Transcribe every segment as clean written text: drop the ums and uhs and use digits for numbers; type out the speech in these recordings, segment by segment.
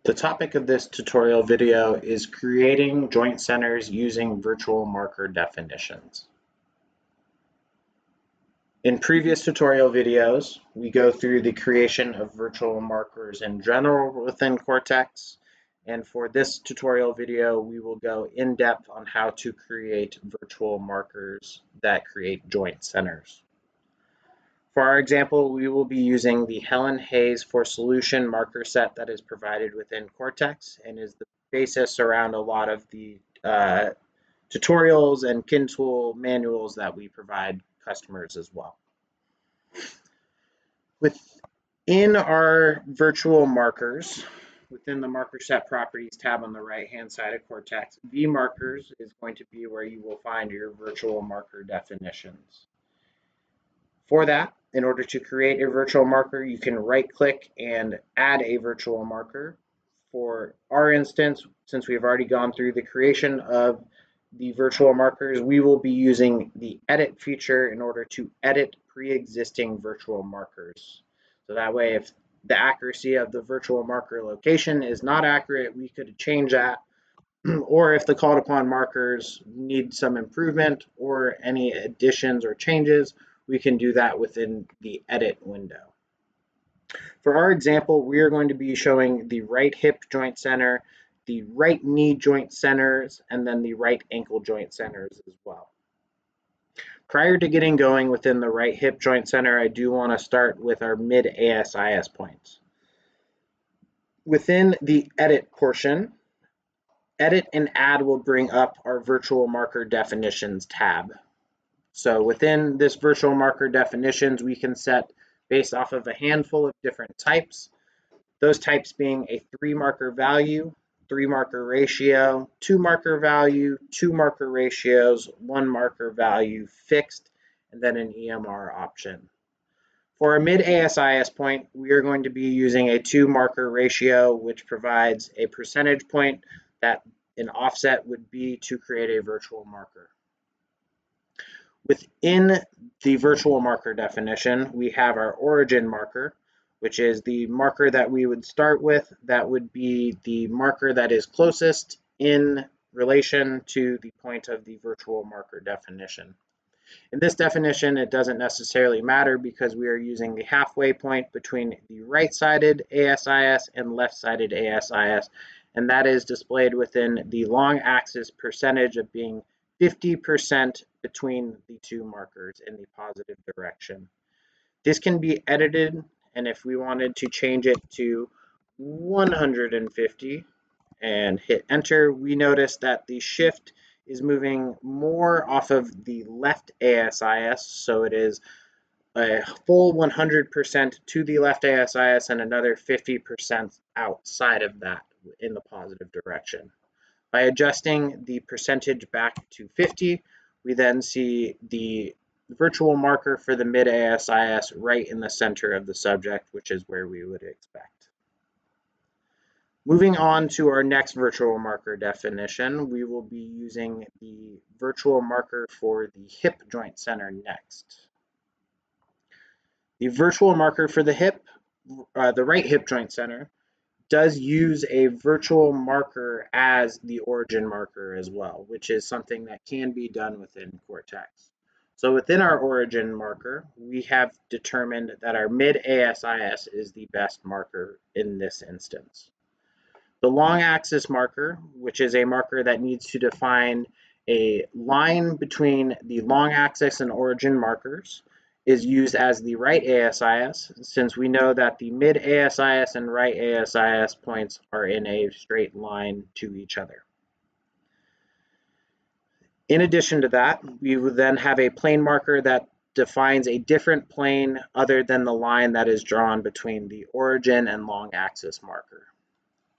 The topic of this tutorial video is creating joint centers using virtual marker definitions. In previous tutorial videos, we go through the creation of virtual markers in general within Cortex, and for this tutorial video, we will go in depth on how to create virtual markers that create joint centers. For our example, we will be using the Helen Hayes for Solution marker set that is provided within Cortex and is the basis around a lot of the tutorials and kin tool manuals that we provide customers as well. Within our virtual markers, within the marker set properties tab on the right hand side of Cortex, vMarkers is going to be where you will find your virtual marker definitions. For that, in order to create a virtual marker, you can right-click and add a virtual marker. For our instance, since we've already gone through the creation of the virtual markers, we will be using the edit feature in order to edit pre-existing virtual markers. So that way, if the accuracy of the virtual marker location is not accurate, we could change that. Or if the called upon markers need some improvement or any additions or changes, we can do that within the edit window. For our example, we are going to be showing the right hip joint center, the right knee joint centers, and then the right ankle joint centers as well. Prior to getting going within the right hip joint center, I do want to start with our mid ASIS points. Within the edit portion, edit and add will bring up our virtual marker definitions tab. So within this virtual marker definitions, we can set based off of a handful of different types. Those types being a 3-marker value, 3-marker ratio, 2-marker value, 2 marker ratios, 1 marker value fixed, and then an EMR option. For a mid ASIS point, we are going to be using a 2-marker ratio, which provides a percentage point that an offset would be to create a virtual marker. Within the virtual marker definition, we have our origin marker, which is the marker that we would start with. That would be the marker that is closest in relation to the point of the virtual marker definition. In this definition, it doesn't necessarily matter because we are using the halfway point between the right-sided ASIS and left-sided ASIS, and that is displayed within the long axis percentage of being 50% between the two markers in the positive direction. This can be edited, and if we wanted to change it to 150 and hit enter, we notice that the shift is moving more off of the left ASIS, so it is a full 100% to the left ASIS and another 50% outside of that in the positive direction. By adjusting the percentage back to 50, we then see the virtual marker for the mid ASIS right in the center of the subject, which is where we would expect. Moving on to our next virtual marker definition, we will be using the virtual marker for the hip joint center next. The virtual marker for the right hip joint center, does use a virtual marker as the origin marker as well, which is something that can be done within Cortex. So within our origin marker, we have determined that our mid ASIS is the best marker in this instance. The long axis marker, which is a marker that needs to define a line between the long axis and origin markers, is used as the right ASIS, since we know that the mid ASIS and right ASIS points are in a straight line to each other. In addition to that, we would then have a plane marker that defines a different plane other than the line that is drawn between the origin and long axis marker.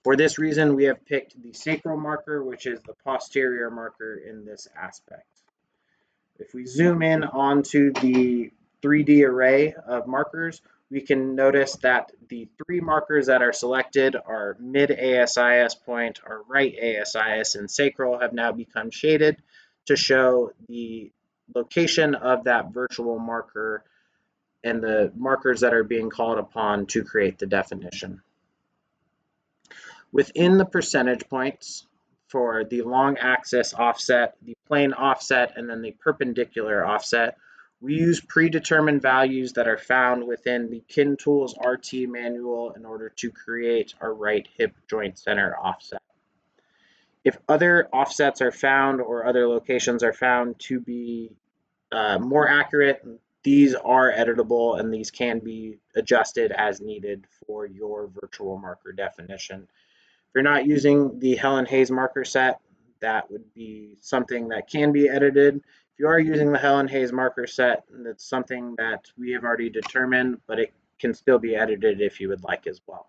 For this reason, we have picked the sacral marker, which is the posterior marker in this aspect. If we zoom in onto the 3D array of markers, we can notice that the 3 markers that are selected, our mid ASIS point, our right ASIS, and sacral, have now become shaded to show the location of that virtual marker and the markers that are being called upon to create the definition. Within the percentage points for the long axis offset, the plane offset, and then the perpendicular offset, we use predetermined values that are found within the Kin Tools RT manual in order to create our right hip joint center offset. If other offsets are found or other locations are found to be more accurate, these are editable and these can be adjusted as needed for your virtual marker definition. If you're not using the Helen Hayes marker set, that would be something that can be edited. If you are using the Helen Hayes marker set, that's something that we have already determined, but it can still be edited if you would like as well.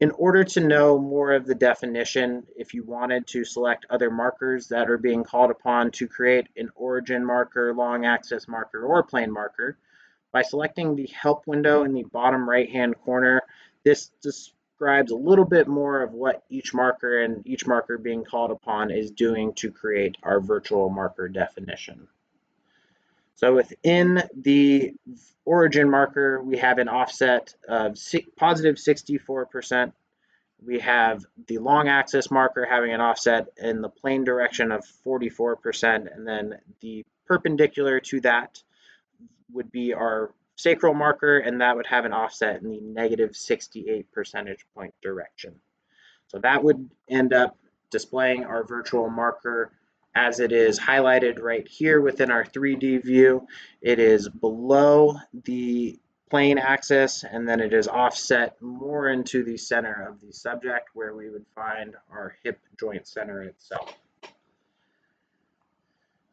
In order to know more of the definition, if you wanted to select other markers that are being called upon to create an origin marker, long axis marker, or plane marker, by selecting the help window in the bottom right-hand corner, this describes a little bit more of what each marker and each marker being called upon is doing to create our virtual marker definition. So within the origin marker, we have an offset of positive 64%. We have the long axis marker having an offset in the plane direction of 44%, and then the perpendicular to that would be our sacral marker, and that would have an offset in the negative 68 percentage point direction. So that would end up displaying our virtual marker as it is highlighted right here within our 3D view. It is below the plane axis, and then it is offset more into the center of the subject where we would find our hip joint center itself.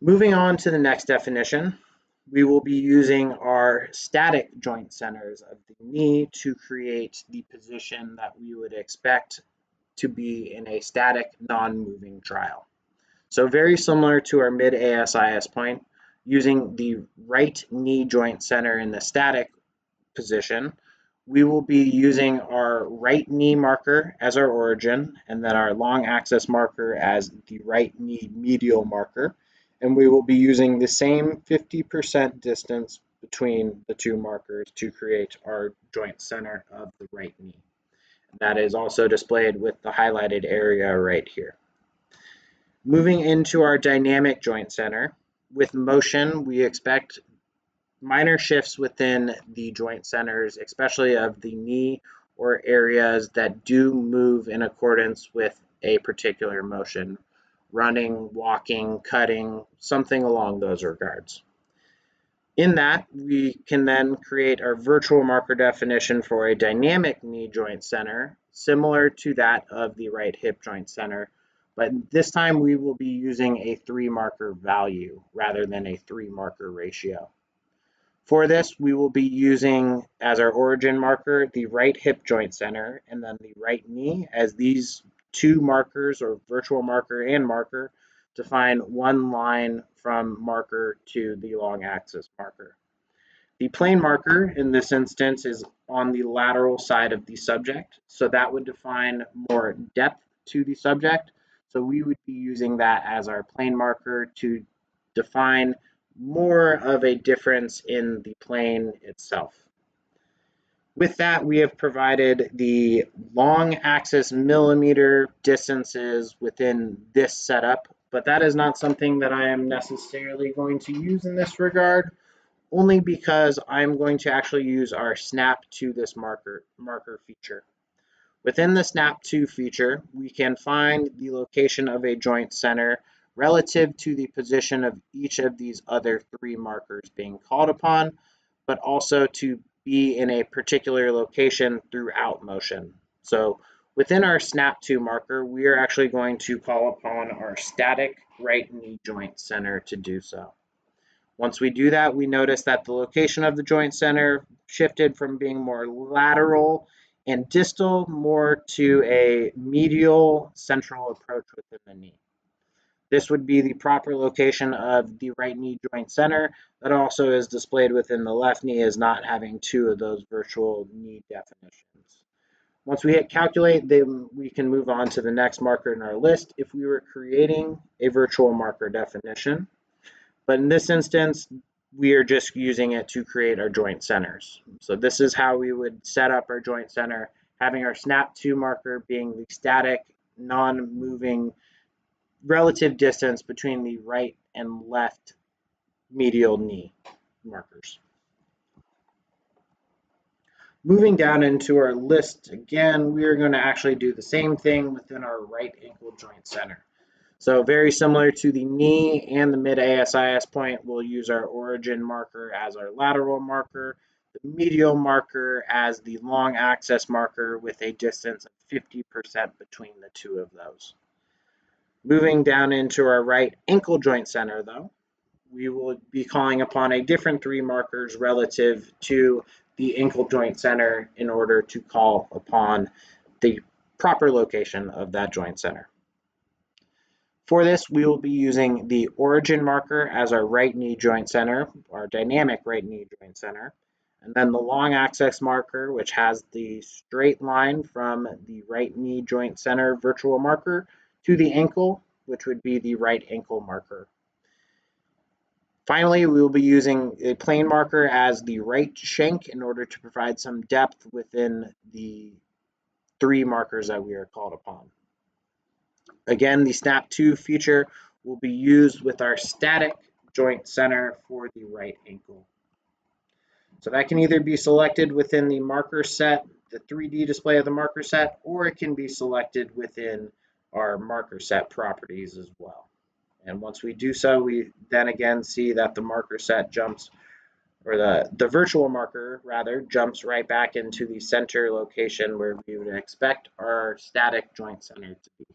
Moving on to the next definition, we will be using our static joint centers of the knee to create the position that we would expect to be in a static, non-moving trial. So very similar to our mid-ASIS point, using the right knee joint center in the static position, we will be using our right knee marker as our origin, and then our long axis marker as the right knee medial marker, and we will be using the same 50% distance between the two markers to create our joint center of the right knee. That is also displayed with the highlighted area right here. Moving into our dynamic joint center, with motion, we expect minor shifts within the joint centers, especially of the knee or areas that do move in accordance with a particular motion, running, walking, cutting, something along those regards. In that, we can then create our virtual marker definition for a dynamic knee joint center, similar to that of the right hip joint center, but this time we will be using a 3-marker value rather than a 3-marker ratio. For this, we will be using as our origin marker the right hip joint center and then the right knee as these two markers, or virtual marker and marker, define one line from marker to the long axis marker. The plane marker in this instance is on the lateral side of the subject, so that would define more depth to the subject. So we would be using that as our plane marker to define more of a difference in the plane itself. With that, we have provided the long axis millimeter distances within this setup, but that is not something that I am necessarily going to use in this regard, only because I'm going to actually use our snap to this marker feature. Within the snap to feature, we can find the location of a joint center relative to the position of each of these other 3 markers being called upon, but also to be in a particular location throughout motion. So within our snap to marker, we are actually going to call upon our static right knee joint center to do so. Once we do that, we notice that the location of the joint center shifted from being more lateral and distal more to a medial central approach within the knee. This would be the proper location of the right knee joint center. That also is displayed within the left knee as not having 2 of those virtual knee definitions. Once we hit calculate, then we can move on to the next marker in our list if we were creating a virtual marker definition. But in this instance, we are just using it to create our joint centers. So this is how we would set up our joint center having our snap to marker being the static, non-moving relative distance between the right and left medial knee markers. Moving down into our list again, we are going to actually do the same thing within our right ankle joint center. So very similar to the knee and the mid-ASIS point, we'll use our origin marker as our lateral marker, the medial marker as the long axis marker with a distance of 50% between the two of those. Moving down into our right ankle joint center though, we will be calling upon a different 3 markers relative to the ankle joint center in order to call upon the proper location of that joint center. For this, we will be using the origin marker as our right knee joint center, our dynamic right knee joint center, and then the long axis marker, which has the straight line from the right knee joint center virtual marker to the ankle, which would be the right ankle marker. Finally, we will be using a plane marker as the right shank in order to provide some depth within the 3 markers that we are called upon. Again, the snap to feature will be used with our static joint center for the right ankle. So that can either be selected within the marker set, the 3D display of the marker set, or it can be selected within our marker set properties as well. And once we do so, we then again see that the marker set jumps, or the virtual marker rather, jumps right back into the center location where we would expect our static joint center to be.